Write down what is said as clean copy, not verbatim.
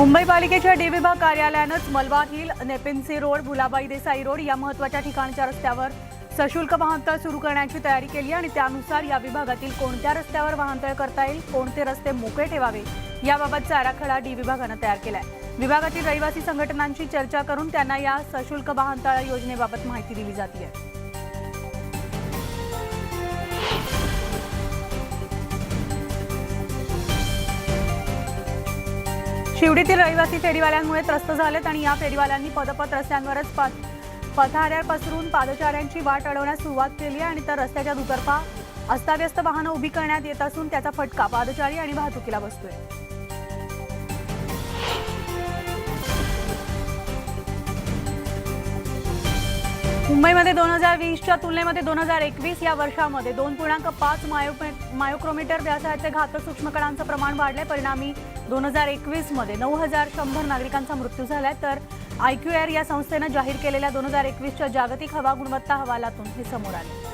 मुंबई पालिकेच्या डी विभाग कार्यालयानंच Malabar hill, Nepean Sea road, Bhulabhai Desai road या महत्त्वाच्या ठिकाणच्या रस्त्यावर सशुल्क वाहनतळ सुरू करण्याची तयारी केली आणि त्यानुसार या विभागातील कोणत्या रस्त्यावर वाहनतळ करता येईल, कोणते रस्ते मोकळे ठेवावे याबाबतचा आराखडा डी विभागानं तयार केलाय। विभागातील रहिवासी संघटनांची चर्चा करून त्यांना या सशुल्क वाहनतळ योजनेबाबत माहिती दिली जाते आहे। शिवडीतील रहिवासी फेरीवाल्यांमुळे त्रस्त झालेत आणि या फेरीवाल्यांनी पदपथ रस्त्यांवरच पथाऱ्या पसरून पादचाऱ्यांची वाट अडवण्यास सुरुवात केली आणि तर रस्त्याच्या दुतर्फा अस्ताव्यस्त वाहनं उभी करण्यात येत असून त्याचा फटका पादचारी आणि वाहतुकीला बसतोय। मुंबईमध्ये 2020च्या तुलनेमध्ये 2021 या वर्षामध्ये 2.5 मायक्रोमीटर व्यासाचे घातक सूक्ष्मकणांचं प्रमाण वाढले। परिणामी 2021 मध्ये 9100 नागरिकांचा मृत्यू झालाय। तर IQAir या संस्थेनं जाहीर केलेल्या 2021च्या जागतिक हवा गुणवत्ता अहवालातून हे समोर आले।